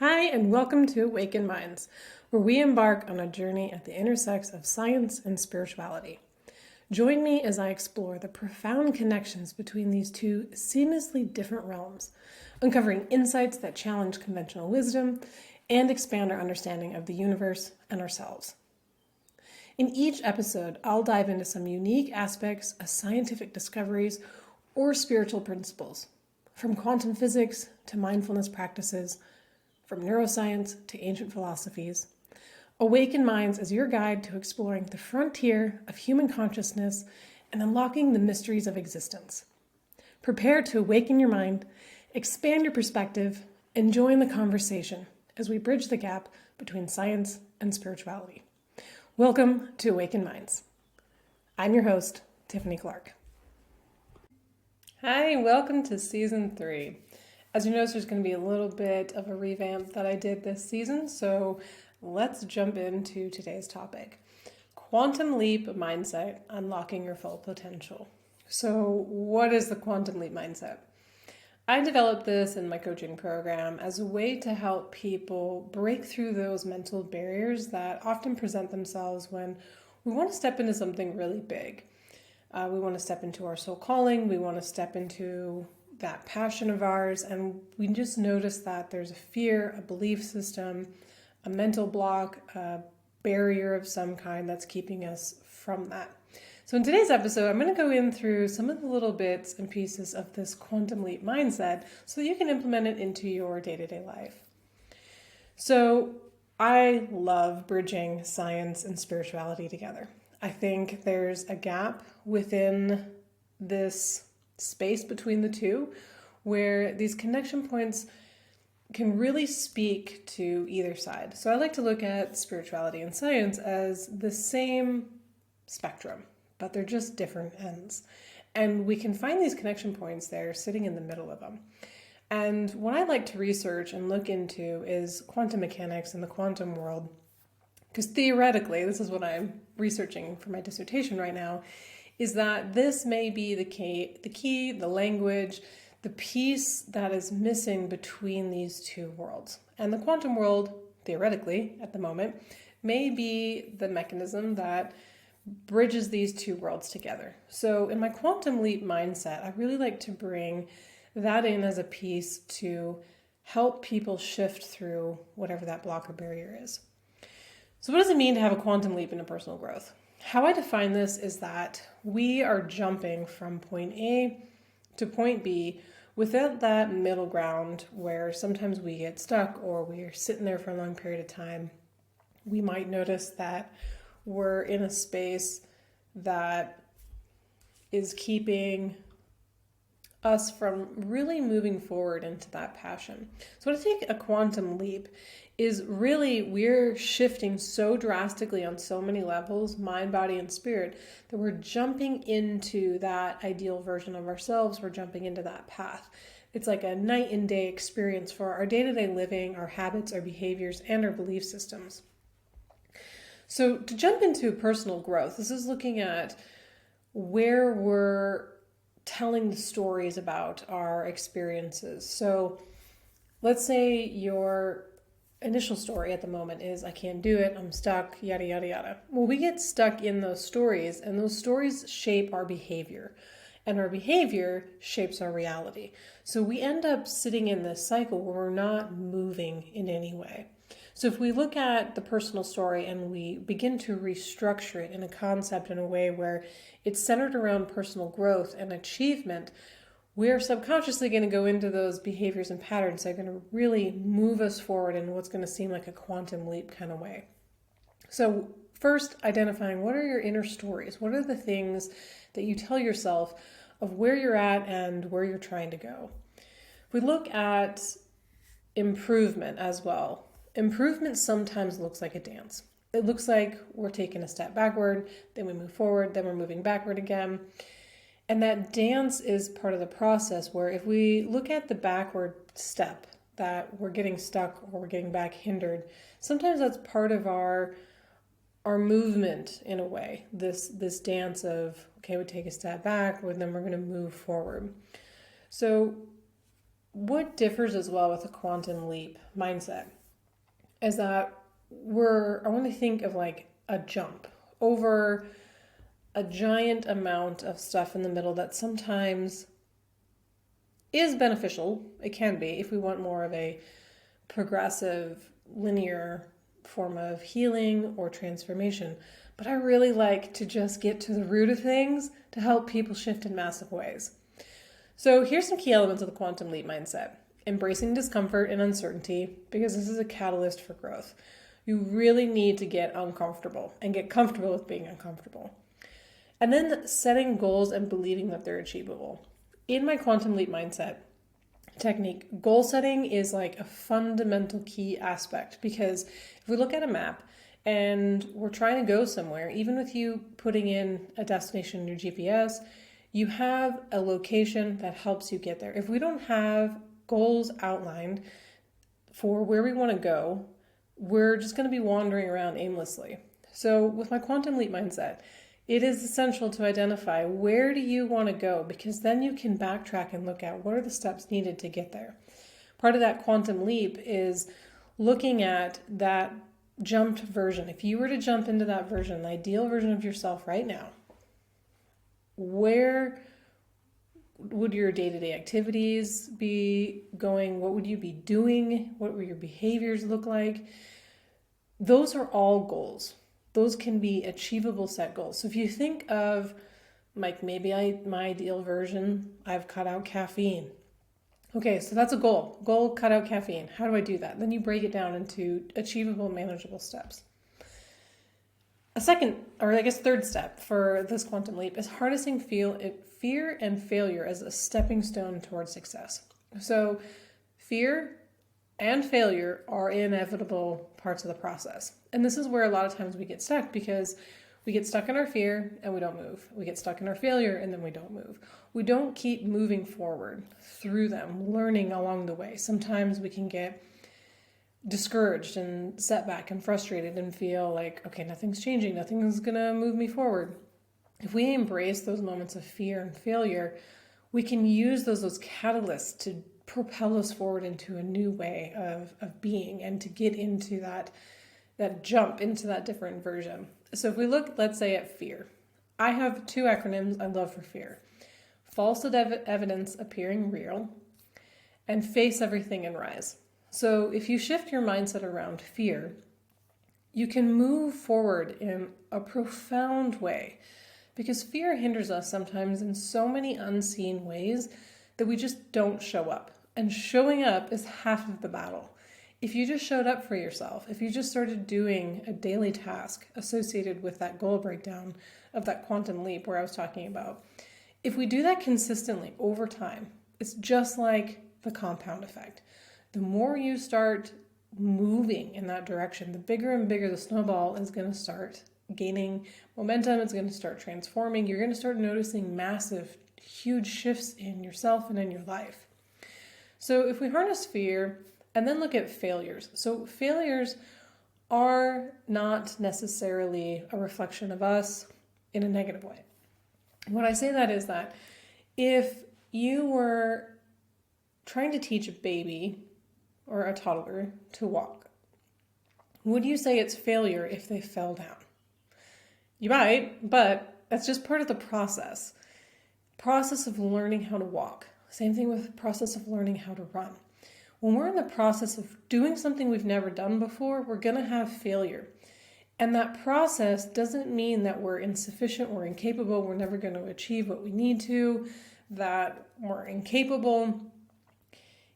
Hi, and welcome to Awakened Minds, where we embark on a journey at the intersects of science and spirituality. Join me as I explore the profound connections between these two seamlessly different realms, uncovering insights that challenge conventional wisdom and expand our understanding of the universe and ourselves. In each episode, I'll dive into some unique aspects of scientific discoveries or spiritual principles, from quantum physics to mindfulness practices, from neuroscience to ancient philosophies. Awaken Minds is your guide to exploring the frontier of human consciousness and unlocking the mysteries of existence. Prepare to awaken your mind, expand your perspective, and join the conversation as we bridge the gap between science and spirituality. Welcome to Awaken Minds. I'm your host, Tiffany Clark. Hi, welcome to Season 3. As you notice, there's going to be a little bit of a revamp that I did this season, so let's jump into today's topic. Quantum leap mindset, unlocking your full potential. So what is the quantum leap mindset? I developed this in my coaching program as a way to help people break through those mental barriers that often present themselves when we want to step into something really big. We want to step into our soul calling, we want to step into that passion of ours, and we just notice that there's a fear, a belief system, a mental block, a barrier of some kind that's keeping us from that. So in today's episode, I'm going to go in through some of the little bits and pieces of this quantum leap mindset so that you can implement it into your day-to-day life. So I love bridging science and spirituality together. I think there's a gap within this space between the two where these connection points can really speak to either side. So I like to look at spirituality and science as the same spectrum, but they're just different ends. And we can find these connection points there sitting in the middle of them. And what I like to research and look into is quantum mechanics and the quantum world. Because theoretically, this is what I'm researching for my dissertation right now, is that this may be the key, the language, the piece that is missing between these two worlds. And the quantum world, theoretically, at the moment, may be the mechanism that bridges these two worlds together. So in my quantum leap mindset, I really like to bring that in as a piece to help people shift through whatever that block or barrier is. So what does it mean to have a quantum leap into personal growth? How I define this is that we are jumping from point A to point B without that middle ground where sometimes we get stuck or we're sitting there for a long period of time. We might notice that we're in a space that is keeping us from really moving forward into that passion. So to take a quantum leap is really, we're shifting so drastically on so many levels, mind, body, and spirit, that we're jumping into that ideal version of ourselves. We're jumping into that path. It's like a night and day experience for our day-to-day living, our habits, our behaviors, and our belief systems. So to jump into personal growth, this is looking at where we're telling the stories about our experiences. So let's say your initial story at the moment is, I can't do it, I'm stuck, yada, yada, yada. Well, we get stuck in those stories, and those stories shape our behavior, and our behavior shapes our reality. So we end up sitting in this cycle where we're not moving in any way. So if we look at the personal story and we begin to restructure it in a concept in a way where it's centered around personal growth and achievement, we're subconsciously going to go into those behaviors and patterns that are going to really move us forward in what's going to seem like a quantum leap kind of way. So first, identifying what are your inner stories? What are the things that you tell yourself of where you're at and where you're trying to go? If we look at improvement as well, improvement sometimes looks like a dance. It looks like we're taking a step backward, then we move forward, then we're moving backward again. And that dance is part of the process where if we look at the backward step that we're getting stuck or we're getting back hindered, sometimes that's part of our movement in a way, this dance of, okay, we take a step back, and then we're going to move forward. So what differs as well with a quantum leap mindset is that I want to think of like a jump over a giant amount of stuff in the middle that sometimes is beneficial. It can be if we want more of a progressive, linear form of healing or transformation. But I really like to just get to the root of things to help people shift in massive ways. So here's some key elements of the quantum leap mindset. Embracing discomfort and uncertainty, because this is a catalyst for growth. You really need to get uncomfortable and get comfortable with being uncomfortable. And then setting goals and believing that they're achievable. In my quantum leap mindset technique, goal setting is like a fundamental key aspect, because if we look at a map and we're trying to go somewhere, even with you putting in a destination in your GPS, you have a location that helps you get there. If we don't have goals outlined for where we want to go, we're just going to be wandering around aimlessly. So with my quantum leap mindset, it is essential to identify where do you want to go, because then you can backtrack and look at what are the steps needed to get there. Part of that quantum leap is looking at that jumped version. If you were to jump into that version, the ideal version of yourself right now, where would your day-to-day activities be going? What would you be doing? What would your behaviors look like? Those are all goals. Those can be achievable set goals. So if you think of like my ideal version, I've cut out caffeine. Okay, so that's a goal. Goal, cut out caffeine. How do I do that? Then you break it down into achievable, manageable steps. A second, or I guess third step for this quantum leap is harnessing fear and failure as a stepping stone towards success. So fear and failure are inevitable parts of the process. And this is where a lot of times we get stuck, because we get stuck in our fear and we don't move. We get stuck in our failure and then we don't move. We don't keep moving forward through them, learning along the way. Sometimes we can get discouraged and set back and frustrated and feel like, okay, nothing's changing, nothing's gonna move me forward. If we embrace those moments of fear and failure, we can use those as catalysts to propel us forward into a new way of being and to get into that jump into that different version. So if we look, let's say, at fear, I have two acronyms I love for fear: false evidence appearing real, and face everything and rise. So if you shift your mindset around fear, you can move forward in a profound way, because fear hinders us sometimes in so many unseen ways that we just don't show up. And showing up is half of the battle. If you just showed up for yourself, if you just started doing a daily task associated with that goal breakdown of that quantum leap where I was talking about, if we do that consistently over time, it's just like the compound effect. The more you start moving in that direction, the bigger and bigger the snowball is going to start gaining momentum. It's going to start transforming. You're going to start noticing massive, huge shifts in yourself and in your life. So if we harness fear and then look at failures. So failures are not necessarily a reflection of us in a negative way. When I say that is that if you were trying to teach a baby or a toddler to walk, would you say it's failure if they fell down? You might, but that's just part of the process of learning how to walk. Same thing with the process of learning how to run. When we're in the process of doing something we've never done before, we're going to have failure. And that process doesn't mean that we're insufficient, we're incapable, we're never going to achieve what we need to, that we're incapable.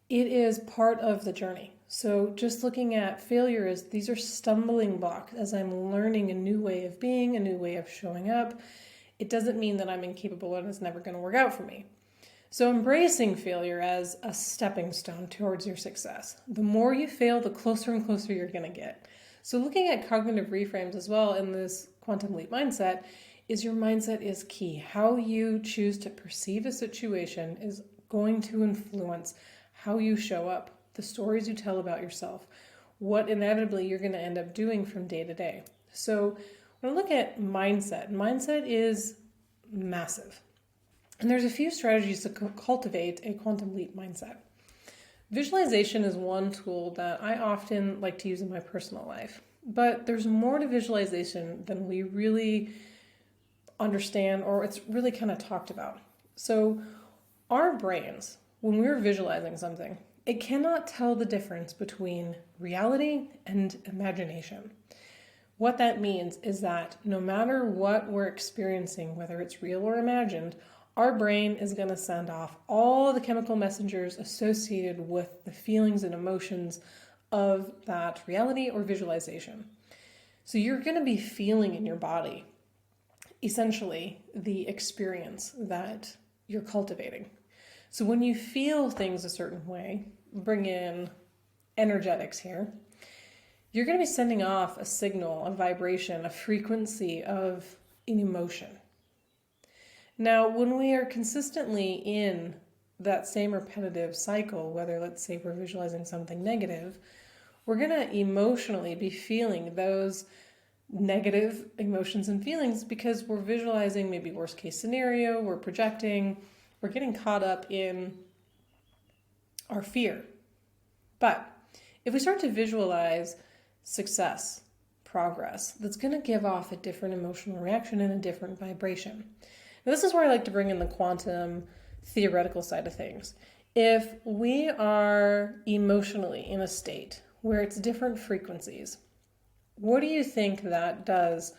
It is part of the journey. So just looking at failure as these are stumbling blocks as I'm learning a new way of being, a new way of showing up. It doesn't mean that I'm incapable and it's never going to work out for me. So embracing failure as a stepping stone towards your success. The more you fail, the closer and closer you're going to get. So looking at cognitive reframes as well in this quantum leap mindset is your mindset is key. How you choose to perceive a situation is going to influence how you show up, the stories you tell about yourself, what inevitably you're going to end up doing from day to day. So when I look at mindset is massive. And there's a few strategies to cultivate a quantum leap mindset. Visualization is one tool that I often like to use in my personal life, but there's more to visualization than we really understand, or it's really kind of talked about. So, our brains, when we're visualizing something, it cannot tell the difference between reality and imagination. What that means is that no matter what we're experiencing, whether it's real or imagined, our brain is going to send off all the chemical messengers associated with the feelings and emotions of that reality or visualization. So you're going to be feeling in your body, essentially, the experience that you're cultivating. So when you feel things a certain way, bring in energetics here, you're going to be sending off a signal, a vibration, a frequency of an emotion. Now, when we are consistently in that same repetitive cycle, whether let's say we're visualizing something negative, we're going to emotionally be feeling those negative emotions and feelings because we're visualizing maybe worst case scenario, we're projecting, we're getting caught up in our fear. But if we start to visualize success, progress, that's going to give off a different emotional reaction and a different vibration. Now, this is where I like to bring in the quantum theoretical side of things. If we are emotionally in a state where it's different frequencies, what do you think that does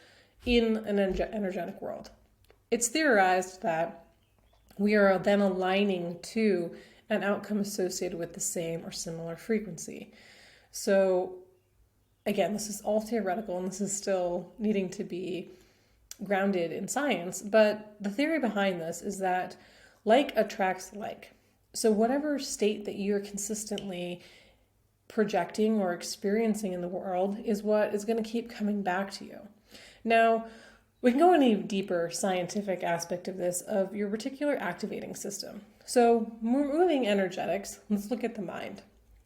in an energetic world? It's theorized that we are then aligning to an outcome associated with the same or similar frequency. So again, this is all theoretical and this is still needing to be grounded in science, but the theory behind this is that like attracts like. So whatever state that you're consistently projecting or experiencing in the world is what is going to keep coming back to you. Now, we can go any deeper scientific aspect of this, of your reticular activating system. So moving energetics, let's look at the mind.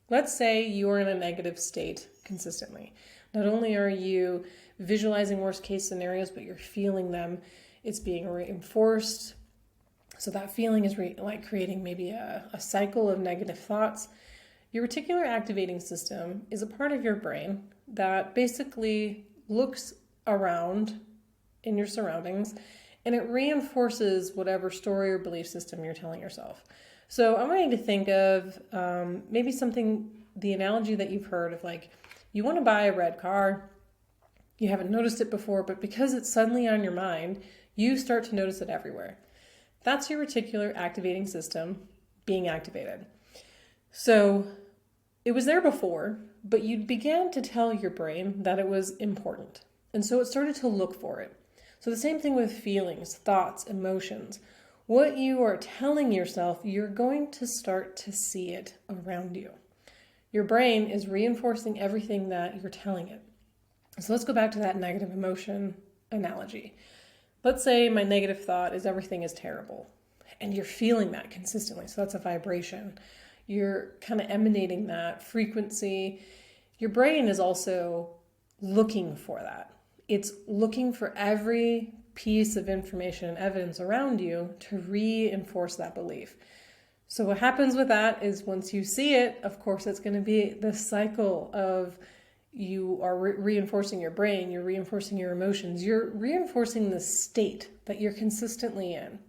Let's say you're in a negative state consistently. Not only are you visualizing worst case scenarios, but you're feeling them. It's being reinforced. So that feeling is like creating maybe a cycle of negative thoughts. Your reticular activating system is a part of your brain that basically looks around in your surroundings and it reinforces whatever story or belief system you're telling yourself. So I want you to think of maybe something, the analogy that you've heard of, like, you want to buy a red car, you haven't noticed it before, but because it's suddenly on your mind, you start to notice it everywhere. That's your reticular activating system being activated. So it was there before, but you began to tell your brain that it was important. And so it started to look for it. So the same thing with feelings, thoughts, emotions. What you are telling yourself, you're going to start to see it around you. Your brain is reinforcing everything that you're telling it. So let's go back to that negative emotion analogy. Let's say my negative thought is everything is terrible, and you're feeling that consistently. So that's a vibration. You're kind of emanating that frequency. Your brain is also looking for that. It's looking for every piece of information and evidence around you to reinforce that belief. So what happens with that is once you see it, of course, it's going to be the cycle of you are reinforcing your brain, you're reinforcing your emotions, you're reinforcing the state that you're consistently in.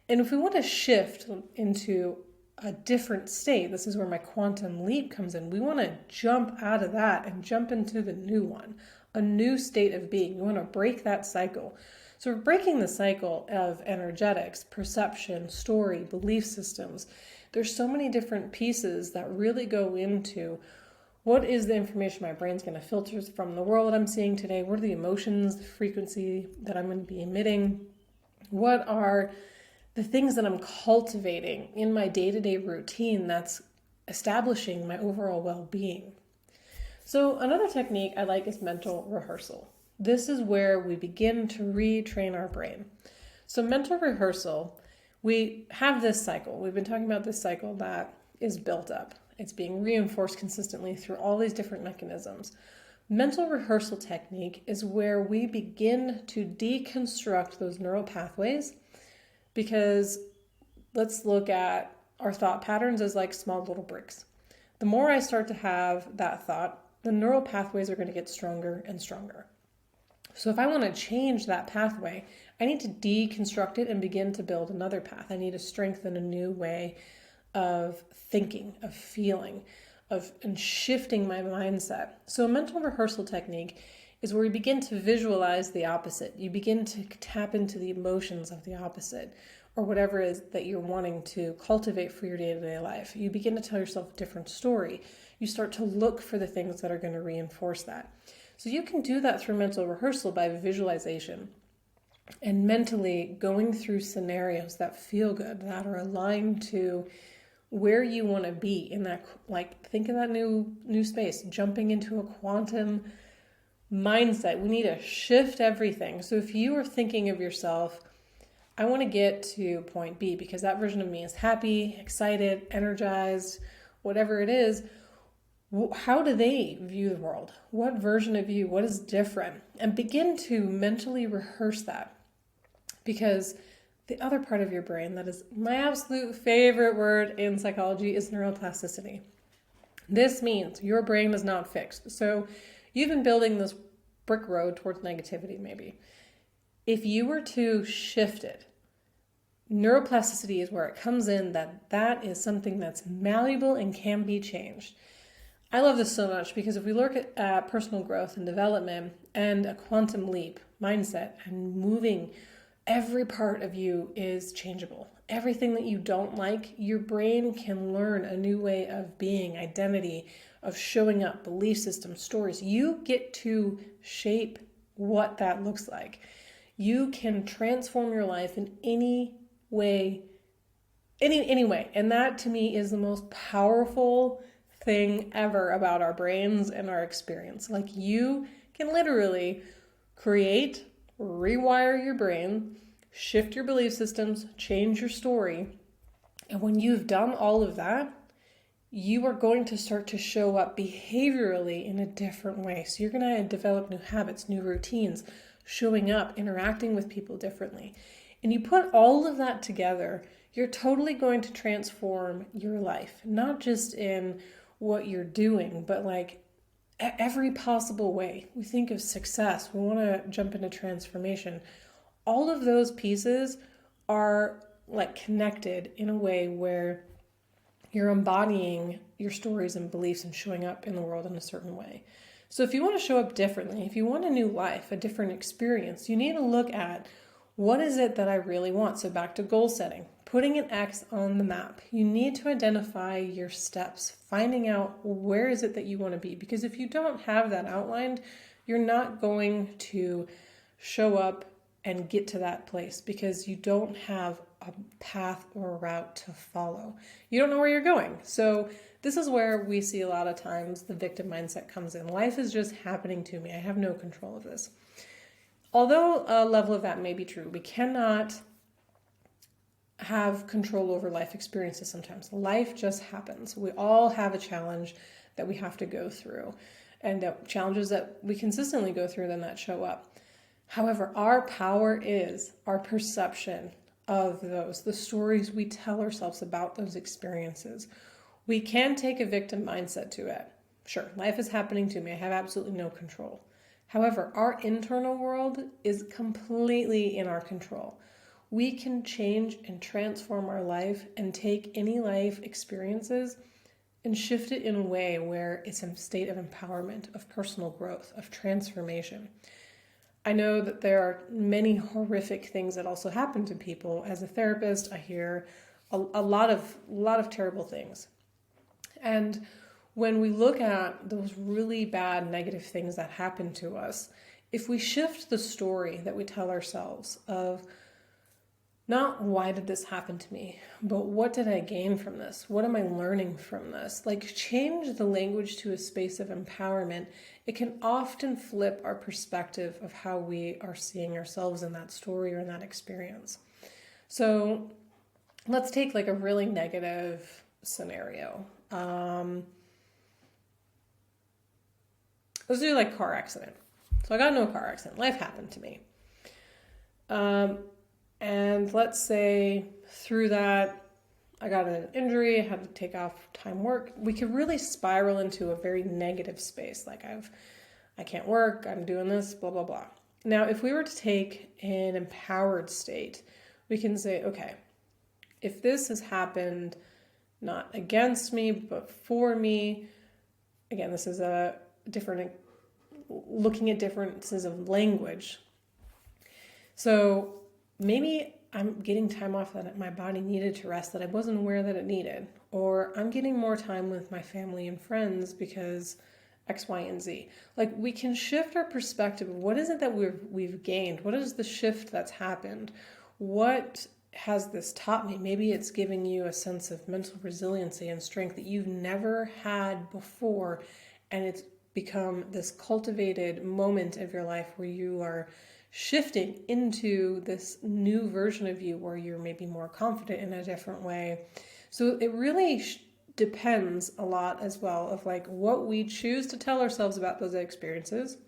And if we want to shift into a different state, this is where my quantum leap comes in. We want to jump out of that and jump into the new one, a new state of being. We want to break that cycle. So we're breaking the cycle of energetics, perception, story, belief systems. There's so many different pieces that really go into what is the information my brain's going to filter from the world I'm seeing today? What are the emotions, the frequency that I'm going to be emitting? What are the things that I'm cultivating in my day-to-day routine that's establishing my overall well-being? So another technique I like is mental rehearsal. This is where we begin to retrain our brain. So mental rehearsal, we have this cycle. We've been talking about this cycle that is built up. It's being reinforced consistently through all these different mechanisms. Mental rehearsal technique is where we begin to deconstruct those neural pathways, because let's look at our thought patterns as like small little bricks. the more I start to have that thought, the neural pathways are going to get stronger and stronger. So if I want to change that pathway, I need to deconstruct it and begin to build another path. I need to strengthen a new way of thinking, of feeling, and shifting my mindset. So a mental rehearsal technique is where you begin to visualize the opposite. You begin to tap into the emotions of the opposite, or whatever it is that you're wanting to cultivate for your day-to-day life. You begin to tell yourself a different story. You start to look for the things that are going to reinforce that. So you can do that through mental rehearsal by visualization and mentally going through scenarios that feel good, that are aligned to where you want to be in that, like think of that new space, jumping into a quantum mindset. We need to shift everything. So if you are thinking of yourself, I want to get to point B because that version of me is happy, excited, energized, whatever it is. How do they view the world? What version of you? What is different? And begin to mentally rehearse that, because the other part of your brain that is my absolute favorite word in psychology is neuroplasticity. This means your brain is not fixed. So you've been building this brick road towards negativity maybe. If you were to shift it, neuroplasticity is where it comes in, that is something that's malleable and can be changed. I love this so much because if we look at personal growth and development and a quantum leap mindset and moving, every part of you is changeable. Everything that you don't like, your brain can learn a new way of being, identity, of showing up, belief system, stories. You get to shape what that looks like. You can transform your life in any way, any way. And that to me is the most powerful thing ever about our brains and our experience. Like you can literally create, rewire your brain, shift your belief systems, change your story. And when you've done all of that, you are going to start to show up behaviorally in a different way. So you're going to develop new habits, new routines, showing up, interacting with people differently. And you put all of that together, you're totally going to transform your life, not just in what you're doing, but like every possible way. We think of success, we want to jump into transformation. All of those pieces are like connected in a way where you're embodying your stories and beliefs and showing up in the world in a certain way. So if you want to show up differently, if you want a new life, a different experience, you need to look at what is it that I really want? So back to goal setting, putting an X on the map. You need to identify your steps, finding out where is it that you want to be. Because if you don't have that outlined, you're not going to show up and get to that place because you don't have a path or a route to follow. You don't know where you're going. So this is where we see a lot of times the victim mindset comes in. Life is just happening to me. I have no control of this. Although a level of that may be true, we cannot have control over life experiences sometimes. Life just happens. We all have a challenge that we have to go through, and challenges that we consistently go through then that show up. However, our power is our perception of those, the stories we tell ourselves about those experiences. We can take a victim mindset to it. Sure, life is happening to me. I have absolutely no control. However, our internal world is completely in our control. We can change and transform our life and take any life experiences and shift it in a way where it's a state of empowerment, of personal growth, of transformation. I know that there are many horrific things that also happen to people. As a therapist, I hear a lot of terrible things. And when we look at those really bad negative things that happen to us, if we shift the story that we tell ourselves of not why did this happen to me, but what did I gain from this? What am I learning from this? Like change the language to a space of empowerment. It can often flip our perspective of how we are seeing ourselves in that story or in that experience. So let's take like a really negative scenario. Let's do like car accident. So I got into a car accident. Life happened to me. And let's say through that, I got an injury, I had to take off time work, we could really spiral into a very negative space. Like I can't work, I'm doing this, blah, blah, blah. Now, if we were to take an empowered state, we can say, okay, if this has happened not against me, but for me, again, this is a different, looking at differences of language. So maybe I'm getting time off that my body needed to rest that I wasn't aware that it needed. Or I'm getting more time with my family and friends because X, Y, and Z. Like, we can shift our perspective of what is it that we've gained? What is the shift that's happened? What has this taught me? Maybe it's giving you a sense of mental resiliency and strength that you've never had before, and it's become this cultivated moment of your life where you are shifting into this new version of you where you're maybe more confident in a different way. So it really depends a lot as well of like what we choose to tell ourselves about those experiences,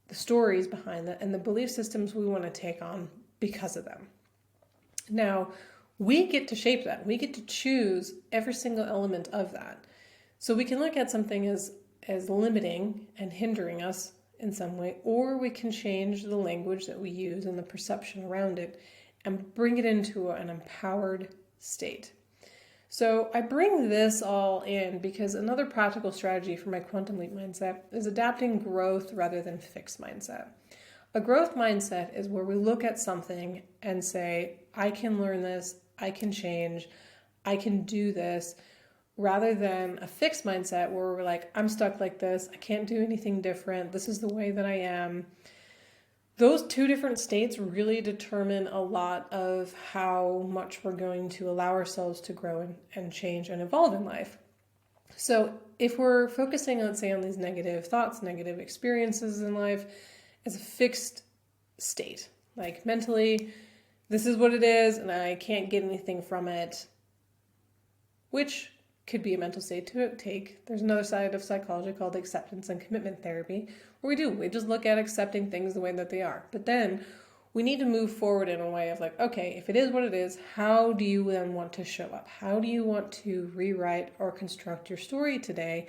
the stories behind that, and the belief systems we want to take on because of them. Now, we get to shape that. We get to choose every single element of that. So we can look at something as limiting and hindering us in some way, or we can change the language that we use and the perception around it and bring it into an empowered state. So I bring this all in because another practical strategy for my Quantum Leap mindset is adapting growth rather than fixed mindset. A growth mindset is where we look at something and say, I can learn this, I can change, I can do this, rather than a fixed mindset where we're like, I'm stuck like this, I can't do anything different, this is the way that I am. Those two different states really determine a lot of how much we're going to allow ourselves to grow and change and evolve in life. So if we're focusing, let's say, on these negative thoughts, negative experiences in life as a fixed state, like mentally, this is what it is and I can't get anything from it, which could be a mental state to take. There's another side of psychology called acceptance and commitment therapy, where we just look at accepting things the way that they are. But then we need to move forward in a way of like, okay, if it is what it is, how do you then want to show up? How do you want to rewrite or construct your story today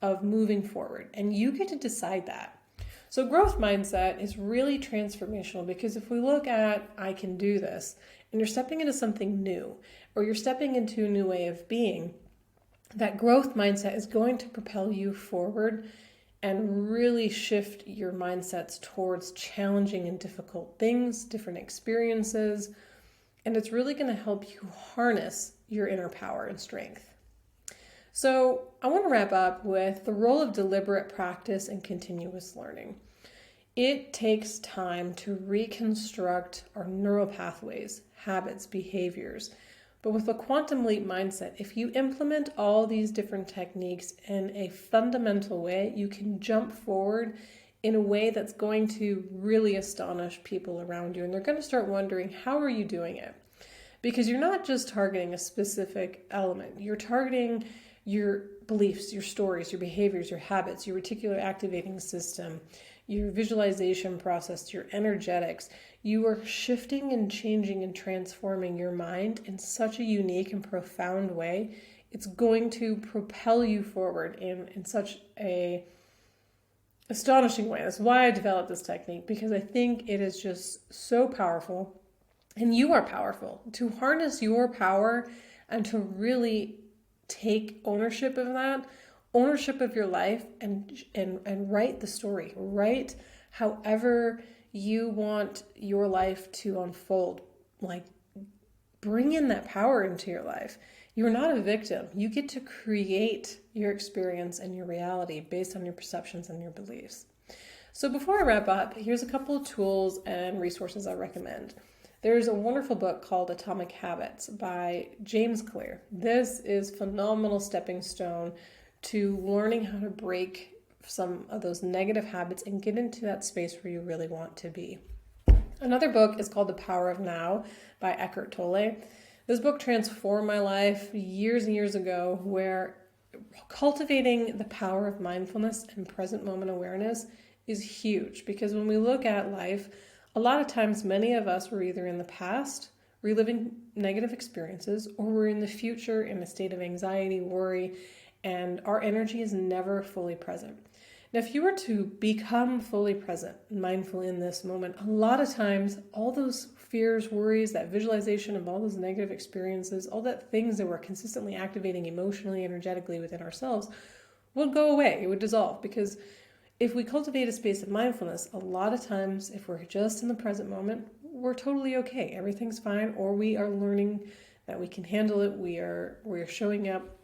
of moving forward? And you get to decide that. So growth mindset is really transformational because if we look at, I can do this, and you're stepping into something new, or you're stepping into a new way of being, that growth mindset is going to propel you forward and really shift your mindsets towards challenging and difficult things, different experiences, and it's really going to help you harness your inner power and strength. So I want to wrap up with the role of deliberate practice and continuous learning. It takes time to reconstruct our neural pathways, habits, behaviors. But with a quantum leap mindset, if you implement all these different techniques in a fundamental way, you can jump forward in a way that's going to really astonish people around you. And they're going to start wondering, how are you doing it? Because you're not just targeting a specific element. You're targeting your beliefs, your stories, your behaviors, your habits, your reticular activating system, your visualization process, your energetics. You are shifting and changing and transforming your mind in such a unique and profound way. It's going to propel you forward in such a astonishing way. That's why I developed this technique, because I think it is just so powerful. And you are powerful. To harness your power and to really take ownership of that, ownership of your life, and write the story. Write however you want your life to unfold. Like, bring in that power into your life. You're not a victim. You get to create your experience and your reality based on your perceptions and your beliefs. So before I wrap up, here's a couple of tools and resources I recommend. There's a wonderful book called Atomic Habits by James Clear. This is a phenomenal stepping stone to learning how to break some of those negative habits and get into that space where you really want to be. Another book is called The Power of Now by Eckhart Tolle. This book transformed my life years and years ago, where cultivating the power of mindfulness and present moment awareness is huge, because when we look at life, a lot of times many of us were either in the past reliving negative experiences, or we're in the future in a state of anxiety, worry, and our energy is never fully present. Now, if you were to become fully present, mindful in this moment, a lot of times all those fears, worries, that visualization of all those negative experiences, all that things that we're consistently activating emotionally, energetically within ourselves would go away. It would dissolve, because if we cultivate a space of mindfulness, a lot of times if we're just in the present moment, we're totally okay. Everything's fine, or we are learning that we can handle it. We're showing up.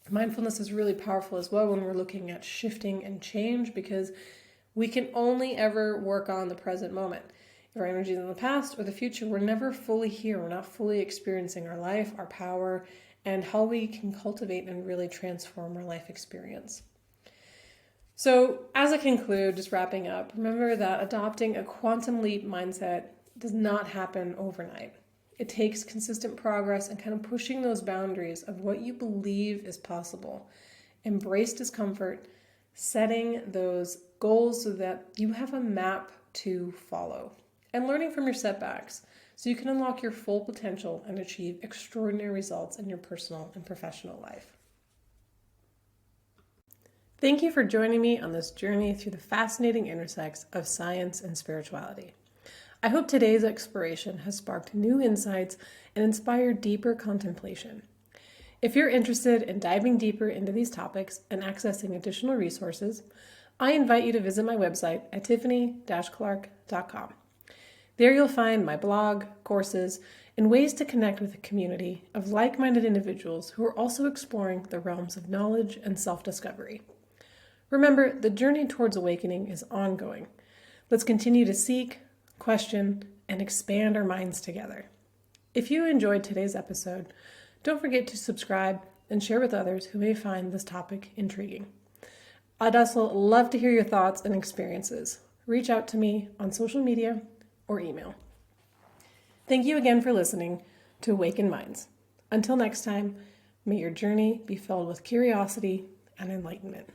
Mindfulness is really powerful as well when we're looking at shifting and change, because we can only ever work on the present moment. If our energy is in the past or the future, we're never fully here. We're not fully experiencing our life, our power, and how we can cultivate and really transform our life experience. So as I conclude, just wrapping up, remember that adopting a quantum leap mindset does not happen overnight. It takes consistent progress and kind of pushing those boundaries of what you believe is possible. Embrace discomfort, setting those goals so that you have a map to follow, and learning from your setbacks so you can unlock your full potential and achieve extraordinary results in your personal and professional life. Thank you for joining me on this journey through the fascinating intersects of science and spirituality. I hope today's exploration has sparked new insights and inspired deeper contemplation. If you're interested in diving deeper into these topics and accessing additional resources, I invite you to visit my website at tiffany-clark.com. There you'll find my blog, courses, and ways to connect with a community of like-minded individuals who are also exploring the realms of knowledge and self-discovery. Remember, the journey towards awakening is ongoing. Let's continue to seek, question, and expand our minds together. If you enjoyed today's episode, don't forget to subscribe and share with others who may find this topic intriguing. I'd also love to hear your thoughts and experiences. Reach out to me on social media or email. Thank you again for listening to Awakened Minds. Until next time, may your journey be filled with curiosity and enlightenment.